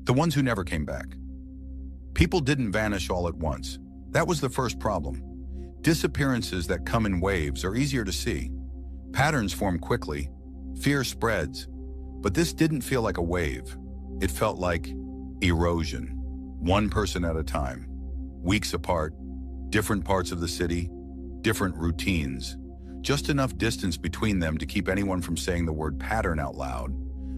the ones who never came back. People didn't vanish all at once. That was the first problem. Disappearances that come in waves are easier to see. Patterns form quickly, fear spreads, but this didn't feel like a wave. It felt like erosion, one person at a time, weeks apart, different parts of the city, different routines, just enough distance between them to keep anyone from saying the word pattern out loud,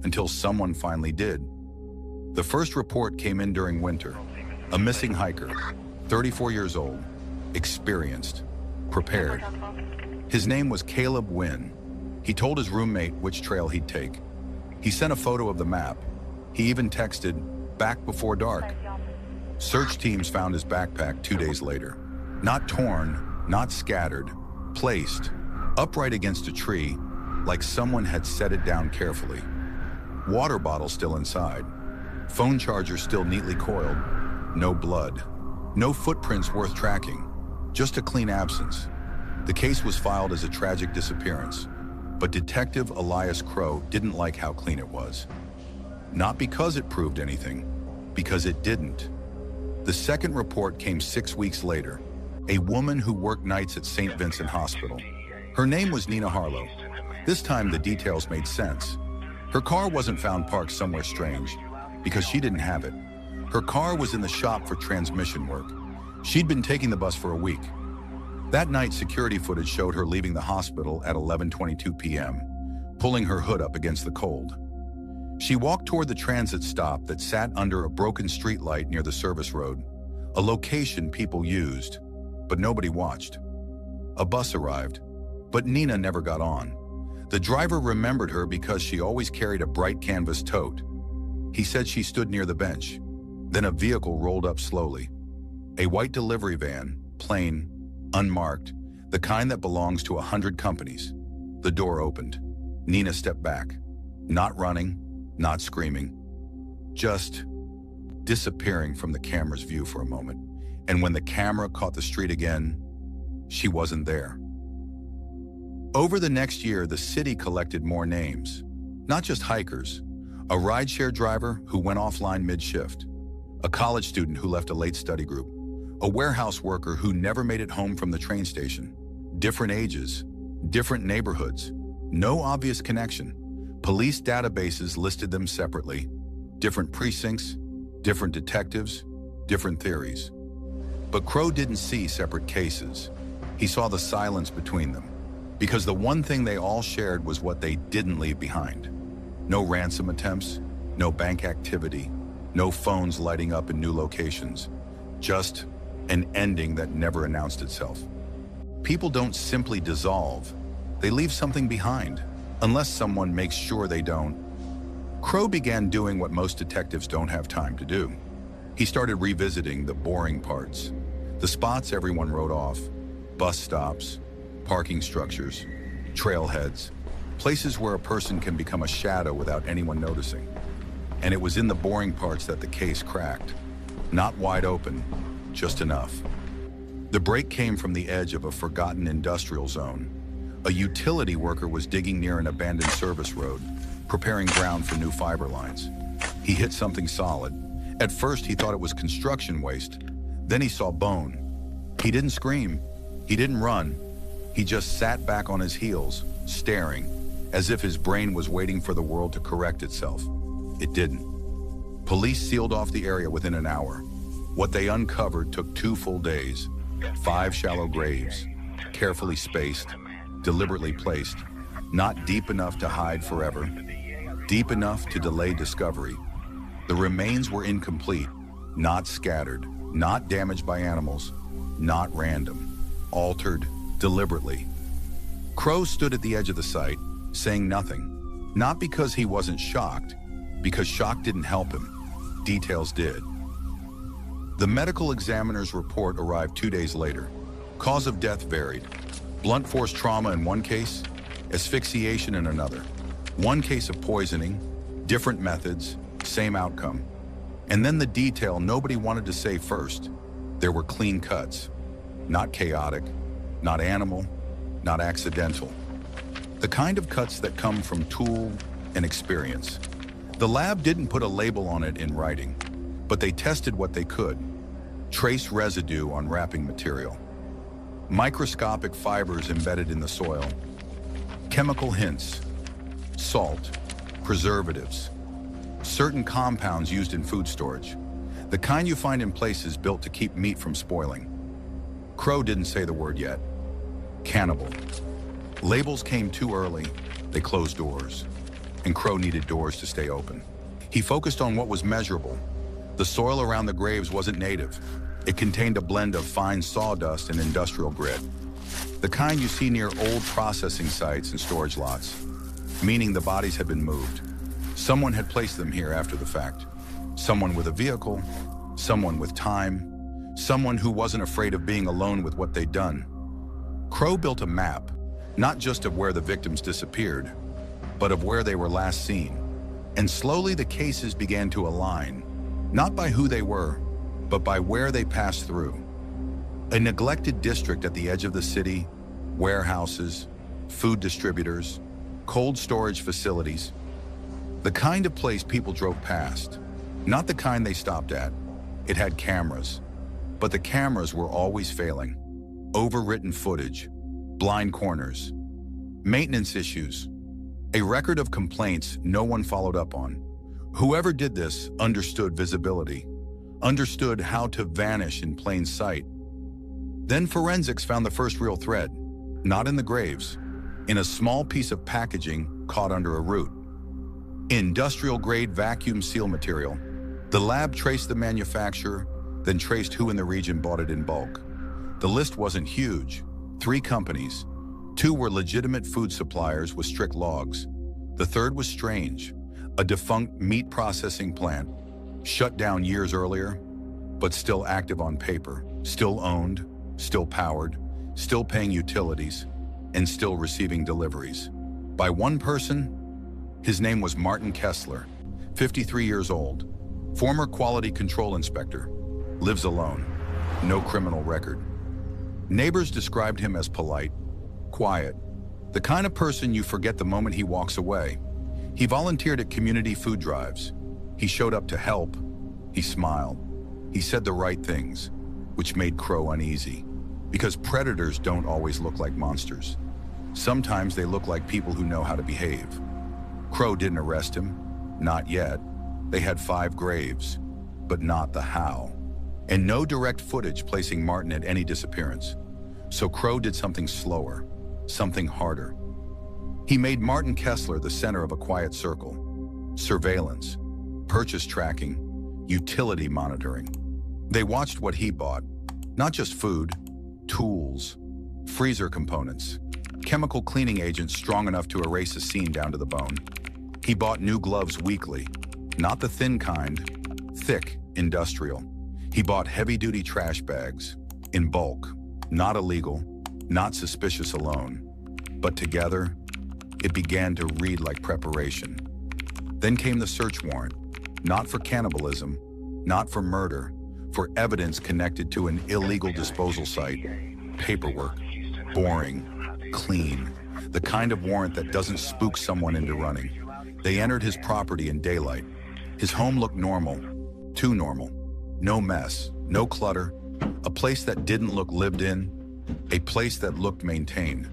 until someone finally did. The first report came in during winter. A missing hiker, 34 years old, experienced, prepared. His name was Caleb Wynn. He told his roommate which trail he'd take. He sent a photo of the map. He even texted, "Back before dark." Search teams found his backpack 2 days later. Not torn, not scattered, placed, upright against a tree, like someone had set it down carefully. Water bottle still inside. Phone charger still neatly coiled. No blood. No footprints worth tracking. Just a clean absence. The case was filed as a tragic disappearance, but Detective Elias Crowe didn't like how clean it was. Not because it proved anything, because it didn't. The second report came 6 weeks later. A woman who worked nights at St. Vincent Hospital. Her name was Nina Harlow. This time the details made sense. Her car wasn't found parked somewhere strange, because she didn't have it. Her car was in the shop for transmission work. She'd been taking the bus for a week. That night, security footage showed her leaving the hospital at 11:22 p.m., pulling her hood up against the cold. She walked toward the transit stop that sat under a broken streetlight near the service road, a location people used, but nobody watched. A bus arrived, but Nina never got on. The driver remembered her because she always carried a bright canvas tote. He said she stood near the bench. Then a vehicle rolled up slowly. A white delivery van, plain, unmarked, the kind that belongs to 100 companies. The door opened. Nina stepped back, not running, not screaming, just disappearing from the camera's view for a moment. And when the camera caught the street again, she wasn't there. Over the next year, the city collected more names. Not just hikers, a rideshare driver who went offline mid-shift, a college student who left a late study group, a warehouse worker who never made it home from the train station. Different ages, different neighborhoods, no obvious connection. Police databases listed them separately. Different precincts, different detectives, different theories. But Crowe didn't see separate cases. He saw the silence between them, because the one thing they all shared was what they didn't leave behind. No ransom attempts, no bank activity, no phones lighting up in new locations. Just an ending that never announced itself. People don't simply dissolve. They leave something behind, unless someone makes sure they don't. Crowe began doing what most detectives don't have time to do. He started revisiting the boring parts, the spots everyone wrote off, bus stops, parking structures, trailheads, places where a person can become a shadow without anyone noticing. And it was in the boring parts that the case cracked. Not wide open, just enough. The break came from the edge of a forgotten industrial zone. A utility worker was digging near an abandoned service road, preparing ground for new fiber lines. He hit something solid. At first, he thought it was construction waste. Then he saw bone. He didn't scream. He didn't run. He just sat back on his heels, staring, as if his brain was waiting for the world to correct itself. It didn't. Police sealed off the area within an hour. What they uncovered took 2 full days. 5 shallow graves, carefully spaced, deliberately placed, not deep enough to hide forever, deep enough to delay discovery. The remains were incomplete, not scattered, not damaged by animals, not random, altered deliberately. Crowe stood at the edge of the site, saying nothing, not because he wasn't shocked, because shock didn't help him. Details did. The medical examiner's report arrived 2 days later. Cause of death varied. Blunt force trauma in one case, asphyxiation in another. One case of poisoning, different methods, same outcome. And then the detail nobody wanted to say first. There were clean cuts. Not chaotic, not animal, not accidental. The kind of cuts that come from tool and experience. The lab didn't put a label on it in writing, but they tested what they could. Trace residue on wrapping material, microscopic fibers embedded in the soil, chemical hints, salt, preservatives, certain compounds used in food storage, the kind you find in places built to keep meat from spoiling. Crowe didn't say the word yet. Cannibal. Labels came too early, they closed doors, and Crowe needed doors to stay open. He focused on what was measurable. The soil around the graves wasn't native. It contained a blend of fine sawdust and industrial grit, the kind you see near old processing sites and storage lots, meaning the bodies had been moved. Someone had placed them here after the fact. Someone with a vehicle, someone with time, someone who wasn't afraid of being alone with what they'd done. Crowe built a map, not just of where the victims disappeared, but of where they were last seen. And slowly the cases began to align, not by who they were, but by where they passed through. A neglected district at the edge of the city, warehouses, food distributors, cold storage facilities. The kind of place people drove past, not the kind they stopped at. It had cameras, but the cameras were always failing. Overwritten footage, blind corners, maintenance issues, a record of complaints no one followed up on. Whoever did this understood visibility, understood how to vanish in plain sight. Then forensics found the first real thread, not in the graves, in a small piece of packaging caught under a root. Industrial-grade vacuum seal material. The lab traced the manufacturer, then traced who in the region bought it in bulk. The list wasn't huge. 3 companies. 2 were legitimate food suppliers with strict logs. The third was strange. A defunct meat processing plant, shut down years earlier, but still active on paper, still owned, still powered, still paying utilities, and still receiving deliveries. By one person, his name was Martin Kessler, 53 years old, former quality control inspector, lives alone, no criminal record. Neighbors described him as polite, quiet, the kind of person you forget the moment he walks away. He volunteered at community food drives. He showed up to help. He smiled. He said the right things, which made Crowe uneasy, because predators don't always look like monsters. Sometimes they look like people who know how to behave. Crowe didn't arrest him, not yet. They had 5 graves, but not the how. And no direct footage placing Martin at any disappearance. So Crowe did something slower, something harder. He made Martin Kessler the center of a quiet circle. Surveillance, purchase tracking, utility monitoring. They watched what he bought, not just food, tools, freezer components, chemical cleaning agents strong enough to erase a scene down to the bone. He bought new gloves weekly, not the thin kind, thick, industrial. He bought heavy-duty trash bags, in bulk, not illegal, not suspicious alone, but together, it began to read like preparation. Then came the search warrant, not for cannibalism, not for murder, for evidence connected to an illegal disposal site. Paperwork, boring, clean, the kind of warrant that doesn't spook someone into running. They entered his property in daylight. His home looked normal, too normal. No mess, no clutter, a place that didn't look lived in, a place that looked maintained.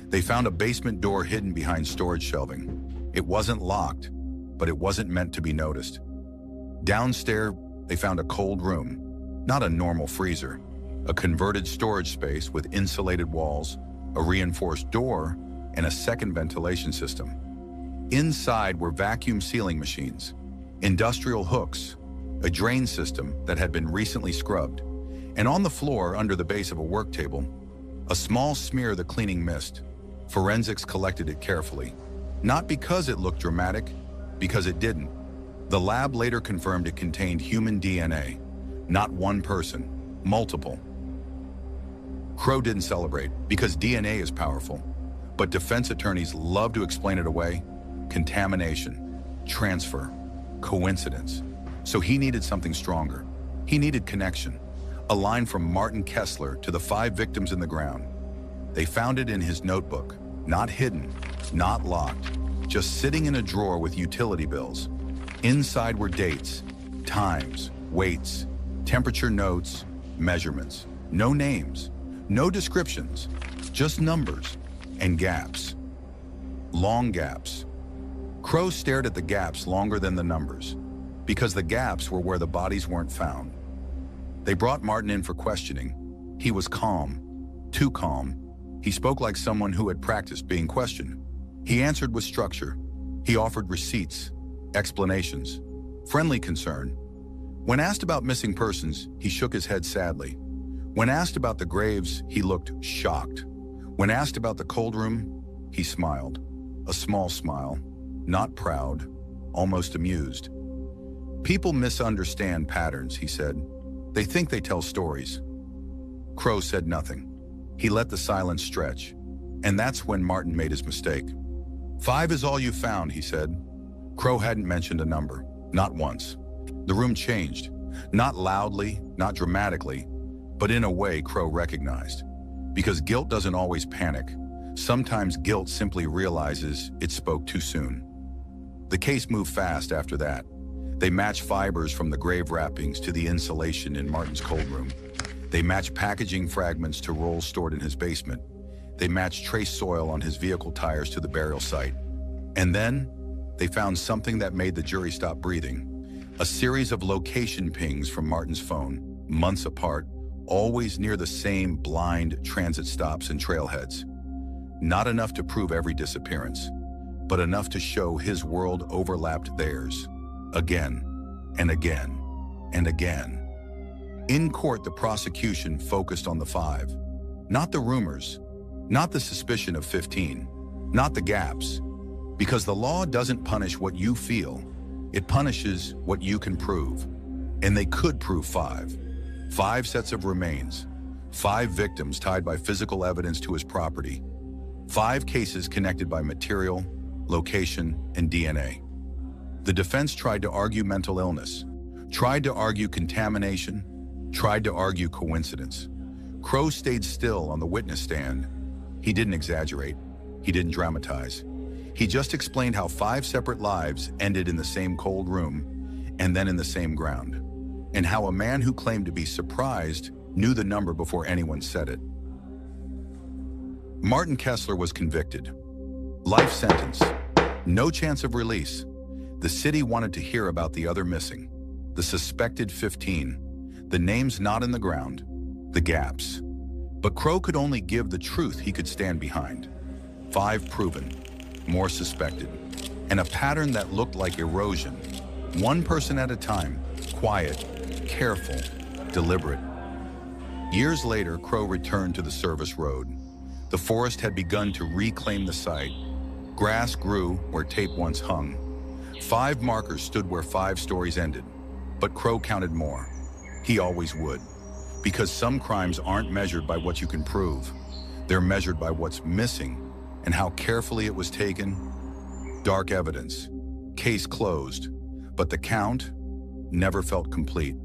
They found a basement door hidden behind storage shelving. It wasn't locked, but it wasn't meant to be noticed. Downstairs, they found a cold room, not a normal freezer, a converted storage space with insulated walls, a reinforced door, and a second ventilation system. Inside were vacuum sealing machines, industrial hooks, a drain system that had been recently scrubbed, and on the floor under the base of a work table, a small smear of the cleaning mist. Forensics collected it carefully, not because it looked dramatic, because it didn't. The lab later confirmed it contained human DNA, not one person, multiple. Crowe didn't celebrate because DNA is powerful, but defense attorneys love to explain it away. Contamination, transfer, coincidence. So he needed something stronger. He needed connection. A line from Martin Kessler to the 5 victims in the ground. They found it in his notebook, not hidden, not locked, just sitting in a drawer with utility bills, Inside were dates, times, weights, temperature notes, measurements. No names, no descriptions, just numbers and gaps. Long gaps. Crowe stared at the gaps longer than the numbers, because the gaps were where the bodies weren't found. They brought Martin in for questioning. He was calm, too calm. He spoke like someone who had practiced being questioned. He answered with structure. He offered receipts, explanations, friendly concern. When asked about missing persons, he shook his head sadly. When asked about the graves, he looked shocked. When asked about the cold room, he smiled. A small smile, not proud, almost amused. People misunderstand patterns, he said. They think they tell stories. Crowe said nothing. He let the silence stretch. And that's when Martin made his mistake. 5 is all you found, he said. Crowe hadn't mentioned a number, not once. The room changed, not loudly, not dramatically, but in a way Crowe recognized. Because guilt doesn't always panic. Sometimes guilt simply realizes it spoke too soon. The case moved fast after that. They matched fibers from the grave wrappings to the insulation in Martin's cold room. They matched packaging fragments to rolls stored in his basement. They matched trace soil on his vehicle tires to the burial site. And then, they found something that made the jury stop breathing. A series of location pings from Martin's phone, months apart, always near the same blind transit stops and trailheads. Not enough to prove every disappearance, but enough to show his world overlapped theirs. Again, and again, and again. In court, the prosecution focused on the 5. Not the rumors, not the suspicion of 15, not the gaps. Because the law doesn't punish what you feel, it punishes what you can prove. And they could prove 5. 5 sets of remains, 5 victims tied by physical evidence to his property, 5 cases connected by material, location, and DNA. The defense tried to argue mental illness, tried to argue contamination, tried to argue coincidence. Crowe stayed still on the witness stand. He didn't exaggerate. He didn't dramatize. He just explained how 5 separate lives ended in the same cold room and then in the same ground, and how a man who claimed to be surprised knew the number before anyone said it. Martin Kessler was convicted. Life sentence. No chance of release. The city wanted to hear about the other missing, the suspected 15, the names not in the ground, the gaps. But Crowe could only give the truth he could stand behind. 5 proven, more suspected, and a pattern that looked like erosion. One person at a time, quiet, careful, deliberate. Years later, Crowe returned to the service road. The forest had begun to reclaim the site. Grass grew where tape once hung. 5 markers stood where 5 stories ended, but Crowe counted more. He always would. Because some crimes aren't measured by what you can prove. They're measured by what's missing and how carefully it was taken. Dark evidence. Case closed. But the count never felt complete.